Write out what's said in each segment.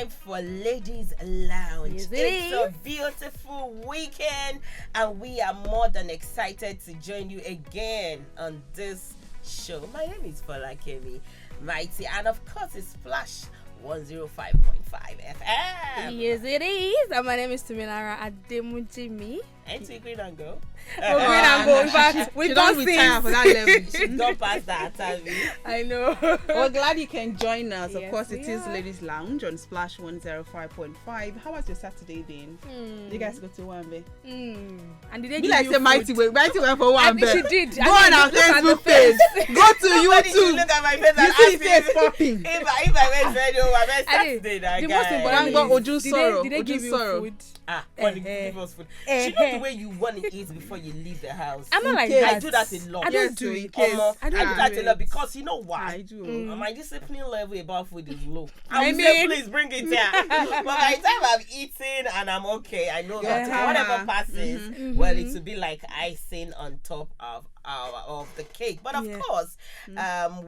time for Ladies Lounge. Yes, It's a beautiful weekend, and we are more than excited to join you again on this show. My name is Folakemi, Mighty, and of course it's Splash 105.5 FM. Yes, it is. And my name is Tumi Ademujimi. Ain't we green and go? Green and go. In fact, we don't retire for that level. She's gone past that, I know. We're glad you can join us. Yes, of course, it is are. Ladies Lounge on Splash 105.5. How was your Saturday then? You guys go to Wambe? And did they Be give like you say Mighty food? way for I Wambe. think she did. Go on our Facebook page. Go to Somebody should YouTube. look at my face and You see ask it says me popping. if I went said, oh, I went I did. Saturday, that The guy. most important Rango is, Oju did they give you Sorrow. food? When you give us food. She know the way you want to eat before you leave the house. I'm not like case. that. I do that a lot. I don't Yes, do in it. case. I don't do that do a lot it. because you know why? I do. My discipline level about food is low. I I will say, mean- please bring it here. But by the time I'm eating and I'm okay, I know that Yeah. whatever passes, well, it will be like icing on top of the cake. But of Yeah. course,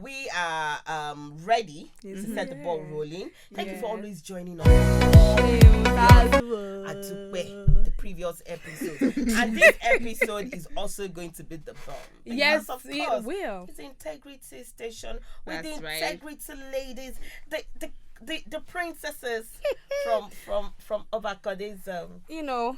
we are ready to set the ball Yeah. rolling. Thank you for Yes. always joining us. The previous episode, and this episode is also going to be the bomb. Yes, Because, of it course, will. it's Integrity Station with That's the right. Integrity ladies, the princesses from Obakode's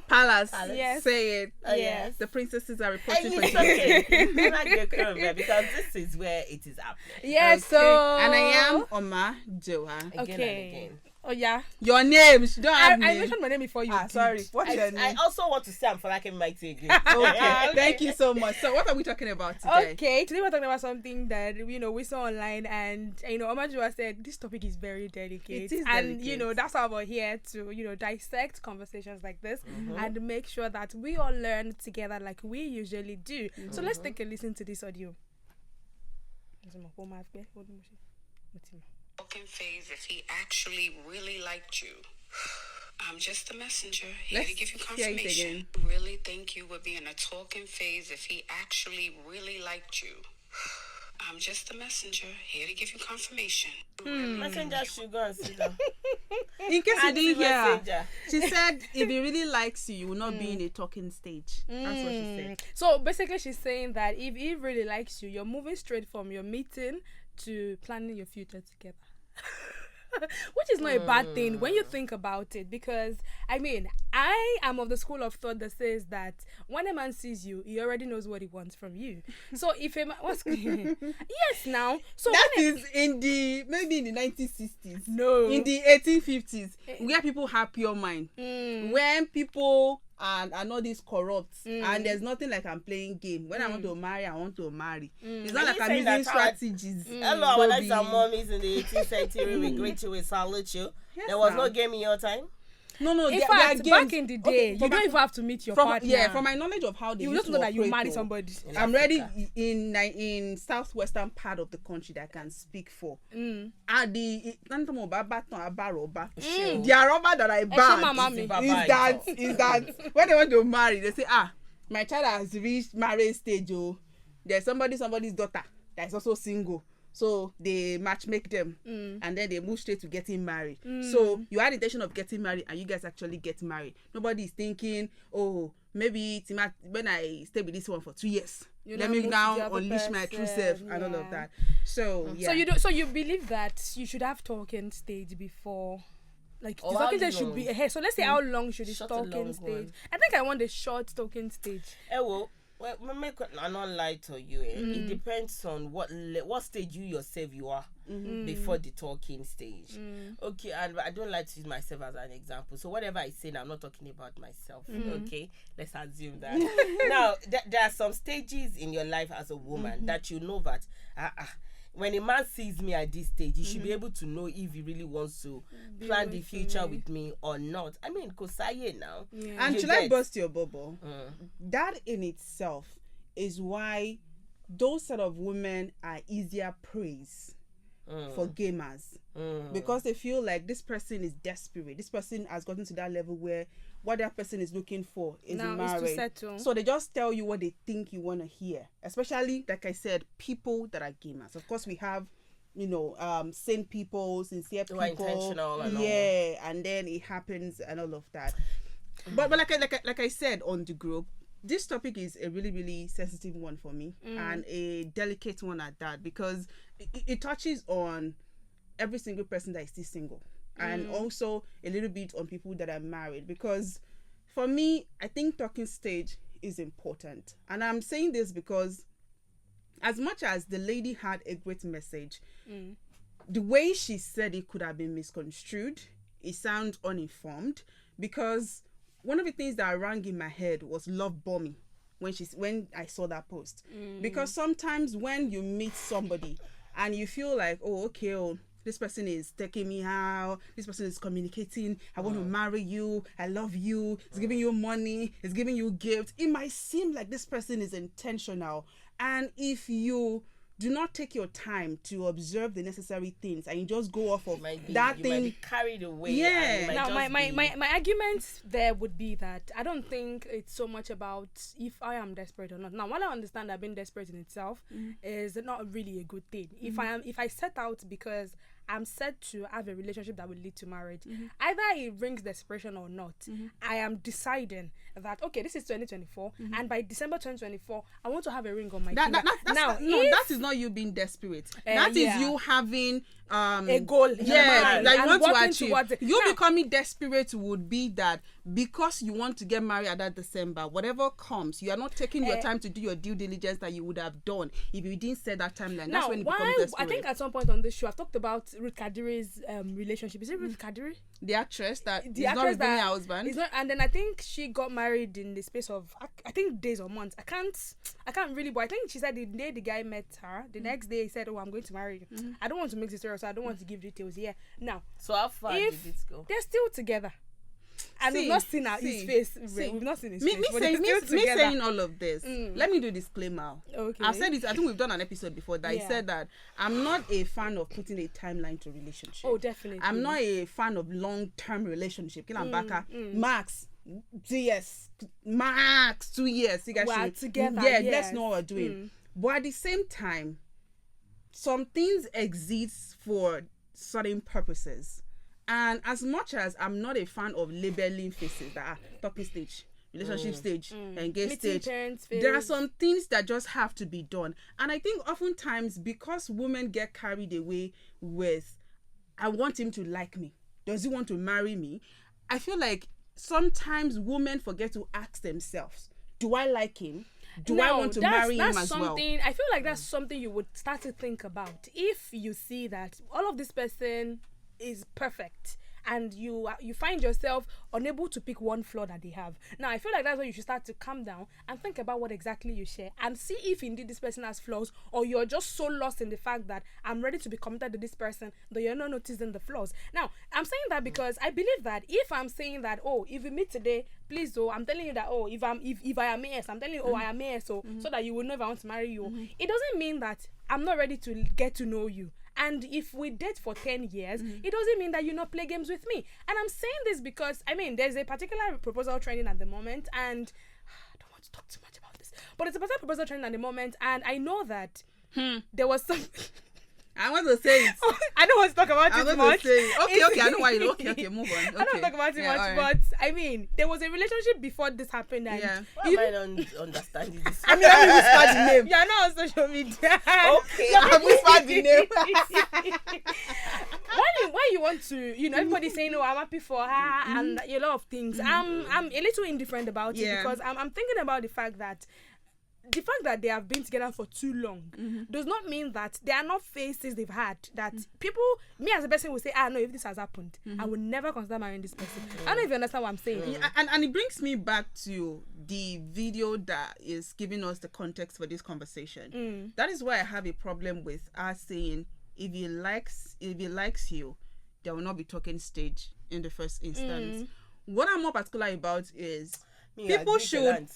Palace. Yes. Say it. Oh, Yes. The princesses are And reporting for it's you. okay. You like the curve there because this is where it is happening. Yes, Okay. so And I am Omajuwa. Again Okay. and again. Oh yeah. Your name. She don't I have name. mentioned my name before you. did. Sorry. What's your I name? also want to say I'm Folakemi Mighty again. Okay. Thank you so much. So, what are we talking about today? Okay, today we're talking about something that we saw online, and Omajuwa said this topic is very delicate. It is and delicate. that's why we're here to dissect conversations like this and make sure that we all learn together like we usually do. So let's take a listen to this audio. Talking phase if he actually really liked you. I'm just a messenger here Let's to give you hear it confirmation. again. Really think you would be in a talking phase if he actually really liked you. I'm just a messenger here to give you confirmation. Messenger should go and sit down. In case you didn't hear, her, Messenger. she said if he really likes you, you will not be in a talking stage. That's what she said. So basically, she's saying that if he really likes you, you're moving straight from your meeting to planning your future together. Which is not a bad thing when you think about it, because I am of the school of thought that says that when a man sees you, he already knows what he wants from you. So if a man yes, now so That when is maybe in the 1960s. no In the 1850s, where people have pure mind. When people are not this corrupt, and there's nothing like I'm playing game. When I want to marry, I want to marry. It's not Are like you I'm saying using that how I- strategies. Hello, our dads and mommies in the 18th century. We greet you, we salute you. Yes, There was now. no game in your time. No, in there fact, are back games. in the day, Okay, you from don't my- even have to meet your from partner. from my knowledge of how they you used just know to that you operate, marry though, somebody. In I'm Africa. ready in southwestern part of the country that I can speak for. And the rubber that I mama me. bought Is is that when they want to marry, they say, my child has reached marriage stage. Oh, there's somebody's daughter that is also single. So they matchmake them, and then they move straight to getting married. So you had the intention of getting married, and you guys actually get married. Nobody is thinking, oh, maybe when I stay with this one for 2 years, let me now unleash my true self and all of that. So yeah. So you believe that you should have talking stage before. Like Oh, the how talking stage long? should be ahead. So let's say how long should the Short and talking long stage? one. I think I want the short talking stage. Well, I not lie to you. It depends on what stage you yourself you are before the talking stage. Okay, and I don't like to use myself as an example. So whatever I say now, I'm not talking about myself. Okay, let's assume that. Now, there are some stages in your life as a woman that you know that when a man sees me at this stage, he should be able to know if he really wants to plan the future with me or not. I mean, Kosaye now. Yeah. And You should I get- burst your bubble? That in itself is why those sort of women are easier praise for gamers, because they feel like this person is desperate. This person has gotten to that level where what that person is looking for is Now marriage. is to settle. So they just tell you what they think you want to hear. Especially, like I said, people that are gamers. Of course, we have sane people, sincere people, intentional and and then it happens and all of that. But like I said on the group, this topic is a really, really sensitive one for me and a delicate one at that, because it touches on every single person that is still single and also a little bit on people that are married, because for me, I think talking stage is important. And I'm saying this because as much as the lady had a great message, the way she said it could have been misconstrued. It sounds uninformed, because one of the things that rang in my head was love bombing when I saw that post. Because sometimes when you meet somebody and you feel like, this person is taking me out, this person is communicating, I want to marry you, I love you, it's giving you money, it's giving you gifts, it might seem like this person is intentional. And if you do not take your time to observe the necessary things and you just go off of you might be carried away. Now my argument there would be that I don't think it's so much about if I am desperate or not. Now, while I understand that being desperate in itself is not really a good thing. If I set out because I'm set to have a relationship that will lead to marriage, either it brings desperation or not, I am deciding that, okay, this is 2024, and by December 2024, I want to have a ring on my finger. That is not you being desperate. That is you having a goal. That you want to achieve. You now, becoming desperate would be that because you want to get married at that December, whatever comes, you are not taking your time to do your due diligence that you would have done if you didn't set that timeline. That's when you become desperate. I think at some point on this show, I've talked about Ruth Kadiri's relationship. Is it Ruth Kadiri? The actress that is not revealing her husband. And then I think she got married in the space of I think days or months. I can't really, but I think she said the day the guy met her, the next day he said, I'm going to marry you. I don't want to make this story, so I don't want to give details here. Now, so how far did it go? They're still together. And we've not seen his face. We've not seen his face. Me saying all of this, let me do a disclaimer. Okay. I've said it, I think we've done an episode before that I said that I'm not a fan of putting a timeline to relationship. Oh, definitely. I'm not a fan of long-term relationship. Max 2 years. Max 2 years. We're together. Let's know what we're doing. But at the same time, some things exist for certain purposes. And as much as I'm not a fan of labeling faces that are talking stage, relationship stage, engaged stage, there are some things that just have to be done. And I think oftentimes because women get carried away with, I want him to like me, does he want to marry me? I feel like sometimes women forget to ask themselves, do I like him? Do I want to marry him as well? I feel like that's something you would start to think about. If you see that all of this person is perfect and you find yourself unable to pick one flaw that they have. Now, I feel like that's where you should start to calm down and think about what exactly you share and see if indeed this person has flaws, or you're just so lost in the fact that I'm ready to be committed to this person that you're not noticing the flaws. Now, I'm saying that because I believe that if I'm saying that, if we meet today, please, I'm telling you that, if I am AS, I'm telling you, I am AS, so that you will know if I want to marry you. It doesn't mean that I'm not ready to get to know you. And if we date for 10 years, it doesn't mean that you not play games with me. And I'm saying this because, there's a particular proposal trending at the moment, and I don't want to talk too much about this, but it's a particular proposal trending at the moment, and I know that there was some... I want to say it. I don't want to talk about it much. Okay, I know why you okay, move on. Okay. I don't talk about it much, right. But there was a relationship before this happened, and why am I not understanding this? I whispered the name. You're not on social media. Okay, I whispered the name. Why you want to, everybody's saying, I'm happy for her and a lot of things. I'm a little indifferent about it because I'm thinking about the fact that they have been together for too long does not mean that there are not phases they've had that people, me as a person, will say, no, if this has happened, I would never consider marrying this person. I don't know if you understand what I'm saying. And it brings me back to the video that is giving us the context for this conversation. That is why I have a problem with us saying, if he likes you, there will not be talking stage in the first instance. What I'm more particular about is people should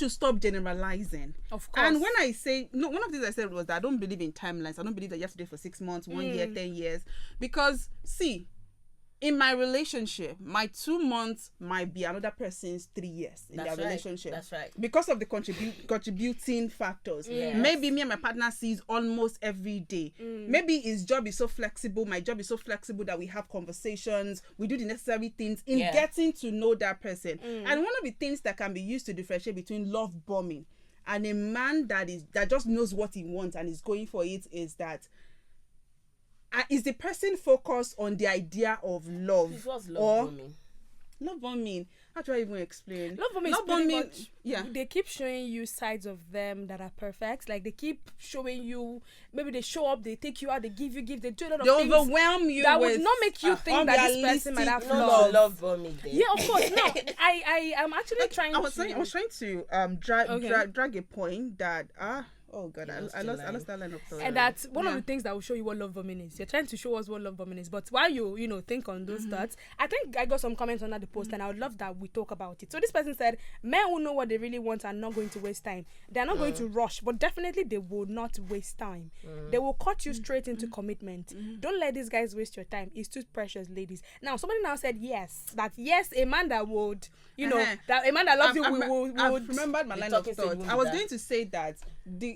stop generalizing. Of course. And when I say one of the things I said was that I don't believe in timelines. I don't believe that you have to do it for 6 months, 1 year, 10 years. Because see, in my relationship, my 2 months might be another person's 3 years in their relationship. That's right. Because of the contributing factors. Yes. Maybe me and my partner sees almost every day. Maybe his job is so flexible, my job is so flexible that we have conversations, we do the necessary things in getting to know that person. And one of the things that can be used to differentiate between love bombing and a man that just knows what he wants and is going for it is that is the person focused on the idea of love? What's love bombing? Love bombing. How do I even explain? Love bombing is pretty much, they keep showing you sides of them that are perfect. Like they keep showing you, maybe they show up, they take you out, they give you gifts, they do a lot of things. They overwhelm you that with would not make you think that this person might have No, love bombing. Yeah, of course. No, I am actually trying. I was trying to drag a point that oh God, I lost that line of thought. And that's one of the things that will show you what love bombing is. You're trying to show us what love bombing is. But while you think on those thoughts, I think I got some comments under the post and I would love that we talk about it. So this person said, men who know what they really want are not going to waste time. They're not going to rush, but definitely they will not waste time. They will cut you straight into commitment. Don't let these guys waste your time. It's too precious, ladies. Now, somebody now said a man that would, that a man that loves you would. I've remembered my line of thought. I was going to say that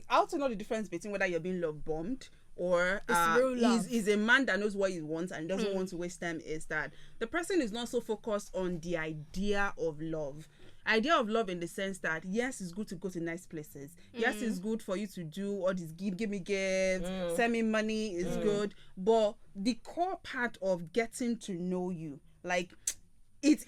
how to know the difference between whether you're being love bombed or is a man that knows what he wants and doesn't want to waste time is that the person is not so focused on the idea of love. Idea of love in the sense that yes, it's good to go to nice places. Yes, it's good for you to do all this give me gifts, send me money is good. But the core part of getting to know you, like it's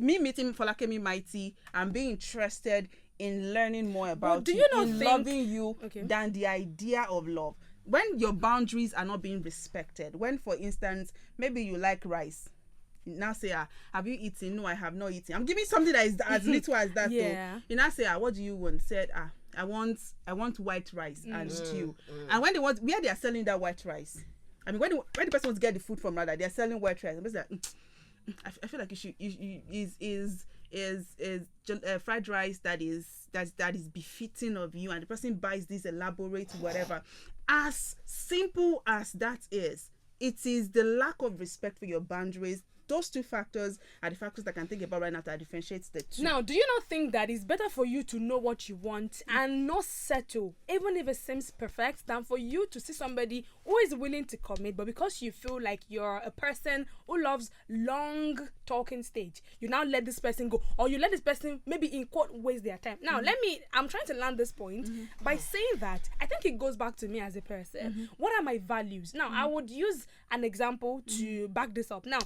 me meeting Folakemi Mighty and being interested in learning more about loving you than the idea of love. When your boundaries are not being respected, when for instance maybe you like rice, you now say have you eaten? No, I have not eaten. I'm giving something that is as little as that. You now say what do you want? Said I want white rice and stew. And when they want, where they are selling that white rice, I mean when the person wants to get the food from, rather they are selling white rice. I'm just like I feel like is fried rice that is befitting of you, and the person buys this elaborate whatever. As simple as that is, it is the lack of respect for your boundaries. Those two factors are the factors that I can think about right now that differentiates the two. Now, do you not think that it's better for you to know what you want and not settle, even if it seems perfect, than for you to see somebody who is willing to commit, but because you feel like you're a person who loves long talking stage, you now let this person go, or you let this person maybe in quote waste their time. Now, I'm trying to land this point by saying that I think it goes back to me as a person. What are my values? Now, I would use an example to back this up. Now,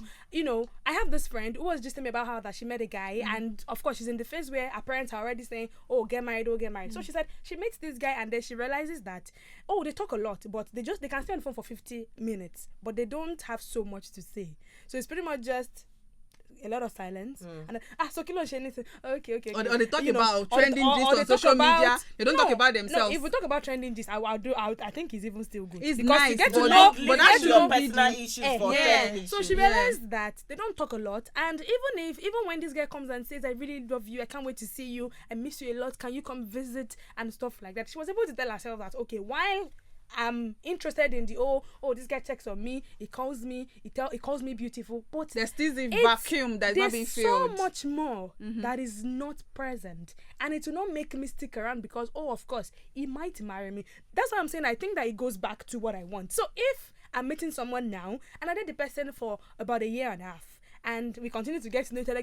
I have this friend who was just telling me about how that she met a guy, and of course she's in the phase where her parents are already saying, oh, get married. So she said she meets this guy and then she realizes that, they talk a lot, but they can stay on the phone for 50 minutes, but they don't have so much to say. So it's pretty much just a lot of silence. And so kilo anything. Okay. Or they talk about trending gist on social media. They don't talk about themselves. No, if we talk about trending gist, I think it's even still good. It's because nice, you get to know, but that's your personal issues for them. So she realized that they don't talk a lot, and even when this guy comes and says, I really love you, I can't wait to see you, I miss you a lot, can you come visit and stuff like that, she was able to tell herself that while I'm interested in the this guy checks on me, he calls me, he calls me beautiful, but there's still a vacuum that's not being filled. There's so much more that is not present, and it will not make me stick around because of course he might marry me. That's what I'm saying. I think that it goes back to what I want. So if I'm meeting someone now and I date the person for about a year and a half, and we continue to get to know each other,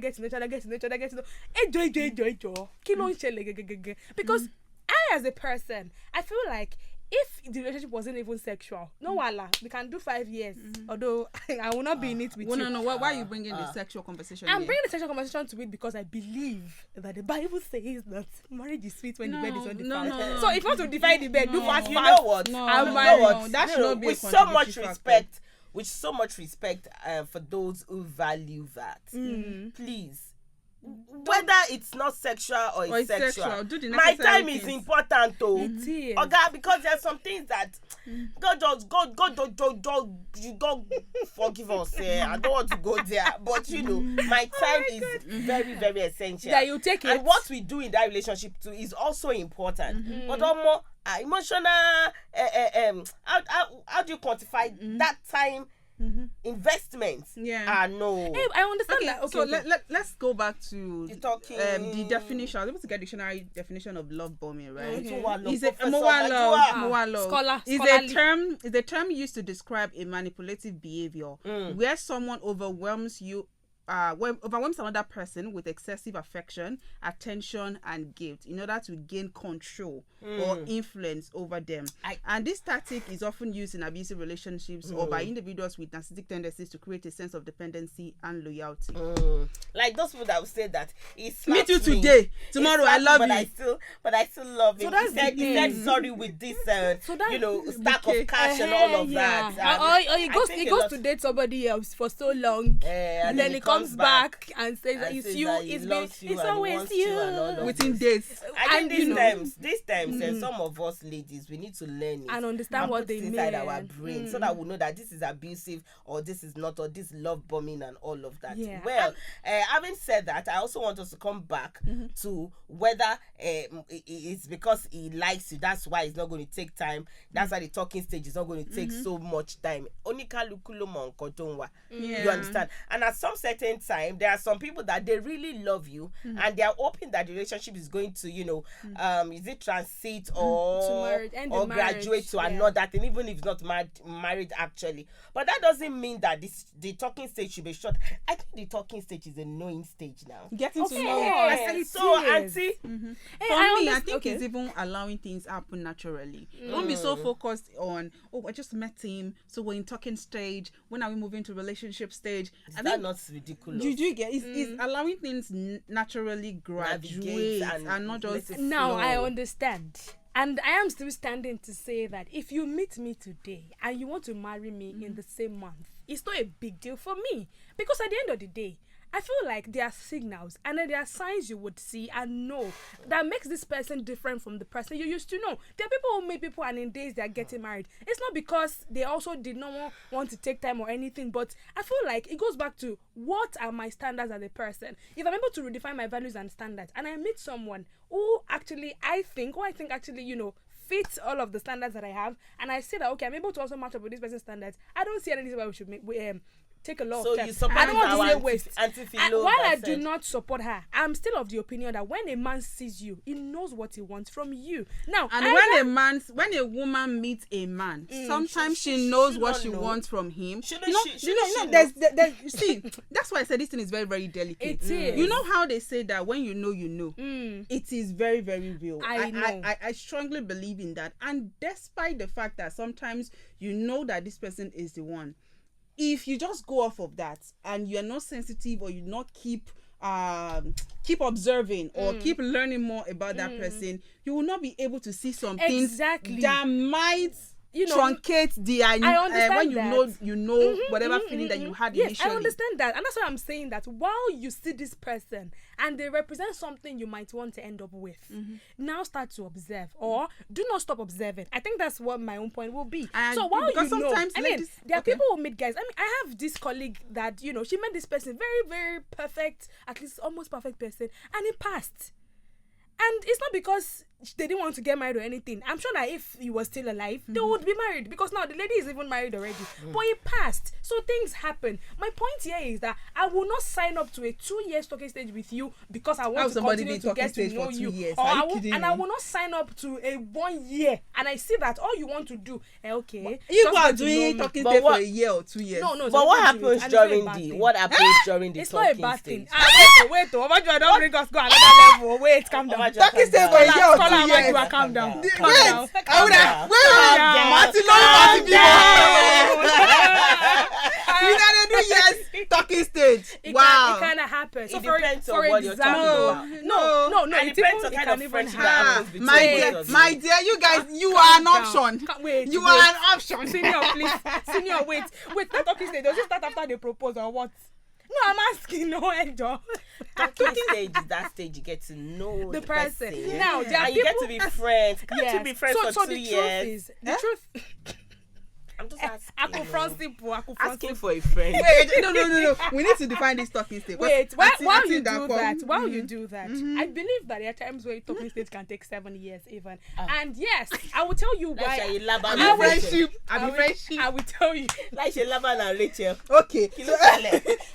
because I as a person, I feel like if the relationship wasn't even sexual, we can do 5 years. Although I will not be in it with you. No. Why are you bringing the sexual conversation? I'm bringing the sexual conversation to it because I believe that the Bible says that marriage is sweet when the bed is on the fire. No. So if you want to divide the bed, do fast. You know what? That should not be with so much respect. With so much respect for those who value that, please. Whether it's not sexual or it's sexual, my time is important though. It is. Okay, because there's some things that God forgive us. I don't want to go there, but my time is very, very essential. Yeah, you take it. And what we do in that relationship too is also important. But emotional, how do you quantify that time Investments. Yeah. No. Hey, I understand Okay, that. Okay, so okay. let's go back to The talking. the definition. I was able to get dictionary definition of love bombing, right? Okay. Is it Professor Moa love? Scholar- Is scholarly. a term used to describe a manipulative behavior where someone overwhelms another person with excessive affection, attention, and gift in order to gain control or influence over them. And this tactic is often used in abusive relationships or by individuals with narcissistic tendencies to create a sense of dependency and loyalty. Like those people that would say that it's Meet you today, tomorrow I love you, but I still love him. that's He said sorry with this, stack of cash and all of that. Or he goes to date somebody else for so long, and then he comes back and says that it's you, it's always you. within days. I think these times, some of us ladies, we need to learn it and understand what they mean inside our brain, so that we know that this is abusive or this is not, or this love bombing and all of that. Yeah. Well, having said that, I also want us to come back to whether it's because he likes you, that's why it's not going to take time. That's why the talking stage is not going to take so much time. You understand? And at some certain time, there are some people that they really love you and they are hoping that the relationship is going to, is it transit or graduate to another thing, even if it's not married actually. But that doesn't mean that the talking stage should be short. I think the talking stage is a knowing stage now. Getting to know. So, auntie, For me, I think it's even allowing things happen naturally. Don't be so focused on, I just met him, so we're in talking stage. When are we moving to relationship stage? Is that not ridiculous? You get it's allowing things naturally graduate and not just Now flow. I understand. And I am still standing to say that if you meet me today and you want to marry me in the same month, it's not a big deal for me. Because at the end of the day, I feel like there are signals and then there are signs you would see and know that makes this person different from the person you used to know. There are people who meet people and in days they are getting married. It's not because they also did not want to take time or anything, but I feel like it goes back to what are my standards as a person. If I'm able to redefine my values and standards and I meet someone who actually I think actually, fits all of the standards that I have, and I see that, okay, I'm able to also match up with this person's standards, I don't see any reason why we should take a lot of time. I don't want to say waste. While I do not support her, I'm still of the opinion that when a man sees you, he knows what he wants from you. Now, and when a woman meets a man, sometimes she knows what she wants from him. See, that's why I said this thing is very, very delicate. It is. You know how they say that when you know. It is very, very real. I know. I strongly believe in that. And despite the fact that sometimes you know that this person is the one, if you just go off of that and you're not sensitive or you not keep observing or keep learning more about that person, you will not be able to see some things that might truncate the when you know whatever feeling that you had initially. I understand that, and that's why I'm saying that while you see this person and they represent something you might want to end up with, now start to observe or do not stop observing. I think that's what my own point will be. So while there are people who meet guys. I have this colleague that she met this person, very, very perfect, at least almost perfect person, and it passed. And it's not because they didn't want to get married or anything. I'm sure that if he was still alive, they would be married, because now the lady is even married already. But it passed. So things happen. My point here is that I will not sign up to a 2-year talking stage with you because I want to continue to get to know you. I will not sign up to a 1 year and I see that all you want to do, okay. You are doing talking stage for a year or 2 years. No. But what happens during the it's not a bad thing? Wait, Omajuwa, don't bring us go another level. Wait, calm down. Talking stage for a year or 2 years. Calm down. Talking stage. It kind of happens. So it depends on what you're talking about. No. It depends on kind of friendship that happens between both of you. My dear, you guys, you are an option. You are an option. Senior, please. Senior, wait. That talking stage, does it start after they propose or what? No, I'm asking. No, Angel. Talking stage is that stage you get to know the person. Now, there are and you get to be friends. Can't you be friends for 2 years? The truth I'm just asking. Asking for a friend. Wait, no. We need to define this talking stage. Wait, while you do Mm-hmm. that, I believe that there are times where talking stage can take 7 years even. And yes, I will tell you why. I will tell you. Like Laban and Rachel. Okay. So,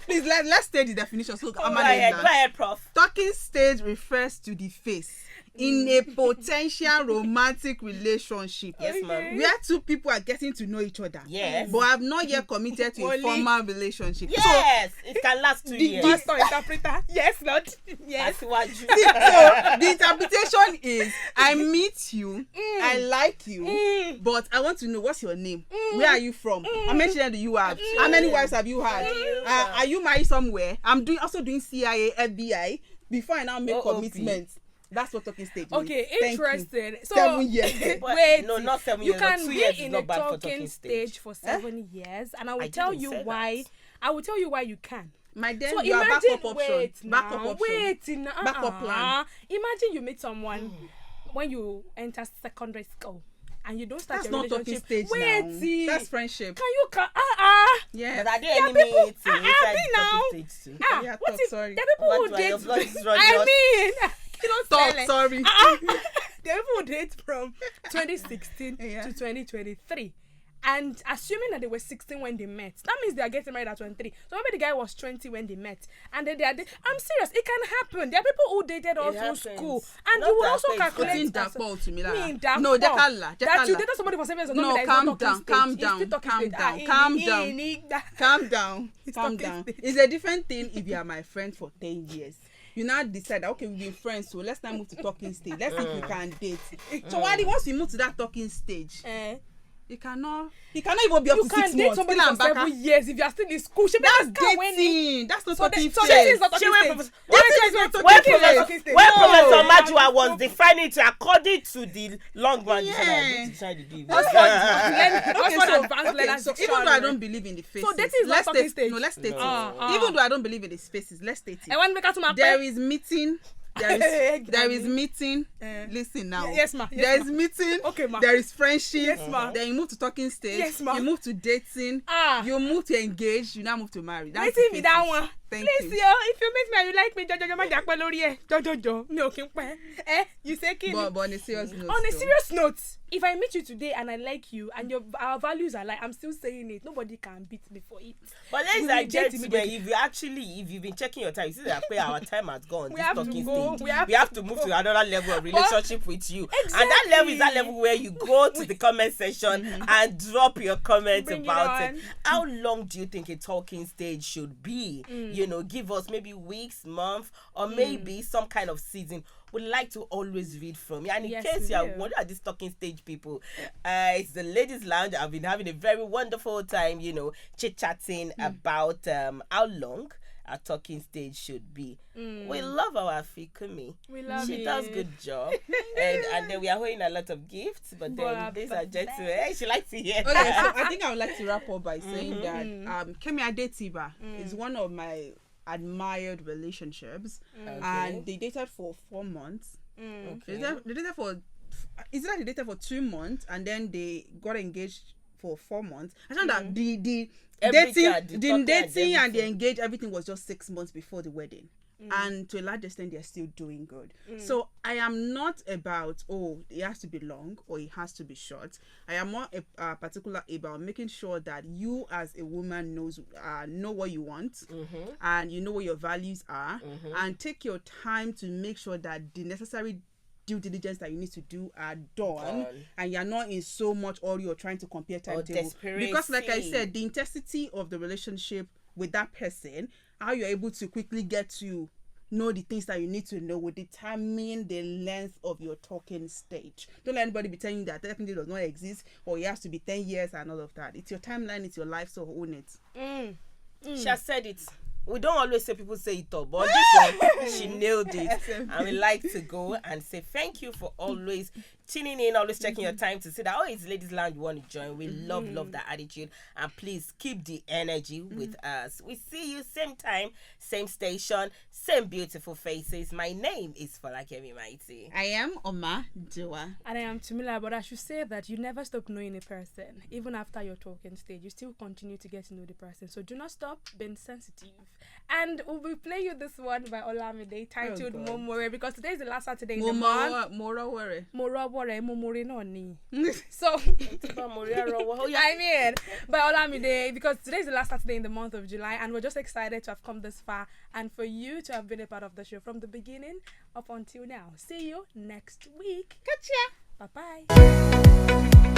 please let's state the definition. So go ahead, Prof. Talking stage refers to the phase in a potential romantic relationship. Yes, ma'am. Where two people are getting to know each other. Yes. But have not yet committed to a formal relationship. Yes. So, it can last 2 years. Pastor interpreter. Yes, Lord. Yes. So the interpretation is I meet you, I like you, but I want to know what's your name? Where are you from? How many children do you have? How many wives have you had? Are you married somewhere? I'm also doing CIA, FBI before I now make commitments. That's what talking stage means. Okay, interesting. So 7 years. Wait, no, not 7 you years. can 2 be years in is a not bad for talking stage for 7 years, and I will I tell didn't you say why. that. I will tell you why you can. My then So you are imagine, backup option. Backup plan. Imagine you meet someone when you enter secondary school. And you don't start That's your not relationship. talking stage now. That's friendship. Yeah. But are there There are any people- mates inside the talking stage too? Yeah, What talk, if sorry. there are people who That's why your date? blood is running I hot. mean, you don't Talk, spell it. sorry. There are people who date from 2016 to 2023. And assuming that they were 16 when they met, that means they are getting married at 23. So maybe the guy was 20 when they met. And then I'm serious, it can happen. There are people who dated all through school. And Not you will that also thing. calculate No, Dekala. that you dated somebody for 7 years. No, calm down. It's a different thing if you are my friend for 10 years. You now decide that, okay, we've been friends, so let's now move to talking stage. Let's see if we can date. So once you move to that talking stage, he cannot even be up to 6 months. You can date somebody for 7 years if you are still in school. That's dating. That's not talking So stage. this is not talking stage. When Professor Omajuwa was defining it according to the long run, So even though I don't believe in the faces, so dating is not talking stage. No, let's date it. Even though I don't believe in the faces, let's date it. There There is meeting. There is meeting. Listen now. Yes, ma. There is meeting. Okay, ma. There is friendship. Yes, ma. Then you move to talking stage. Yes, ma. You move to dating. You move to engage. You now move to marry. That's Waiting me that one. Thank Please, you. yo, if you meet me and you like me, you say But on a serious note. On a serious note, if I meet you today and I like you and our values are like, I'm still saying it. Nobody can beat me for it. But ladies and gentlemen, if you've been checking your time, you see that our time has gone. We have to go. We have to move to another level of relationship with you. Exactly. And that level is that level where you go to the comment section and drop your comments about it. How long do you think a talking stage should be? You know, give us maybe weeks, months, or maybe some kind of season. We'd like to always read from you. And in case you are one of these talking stage people, it's the Ladies Lounge. I've been having a very wonderful time, you know, chit-chatting about how long a talking stage should be. We love our Folakemi. She does good job. and then we are holding a lot of gifts, but then ladies and gentlemen, she likes to hear Okay, that. so I think I would like to wrap up by saying that Kemi Adetiba is one of my admired relationships, and they dated for 4 months. They dated for they dated for 2 months, and then they got engaged for 4 months. I found that the dating and the engaged, everything was just 6 months before the wedding. And to a large extent, they're still doing good. So I am not about, it has to be long or it has to be short. I am more particular about making sure that you as a woman know what you want, and you know what your values are, and take your time to make sure that the necessary due diligence that you need to do are done, and you're not in so much or you're trying to compare timetable. Because like I said, the intensity of the relationship with that person, how you're able to quickly get to know the things that you need to know will determine the length of your talking stage. Don't let anybody be telling you that technically does not exist or it has to be 10 years and all of that. It's your timeline, it's your life, so own it. She has said it. We don't always say people say it all, but this one, she nailed it. And we like to go and say thank you for always tuning in, always checking your time to see that, oh, it's Ladies Lounge you want to join. We love that attitude. And please keep the energy with us. We see you same time, same station, same beautiful faces. My name is Folakemi Mighty. I am Omajuwa. And I am Tumila, but I should say that you never stop knowing a person. Even after your talking stage, you still continue to get to know the person. So do not stop being sensitive. And we'll be playing you this one by Olamide titled Momore, because today is the last Saturday in the month. Morowore. Morowore, Momore no ni. So, I I mean, by Olamide, because today is the last Saturday in the month of July, and we're just excited to have come this far and for you to have been a part of the show from the beginning up until now. See you next week. Gotcha. Bye-bye.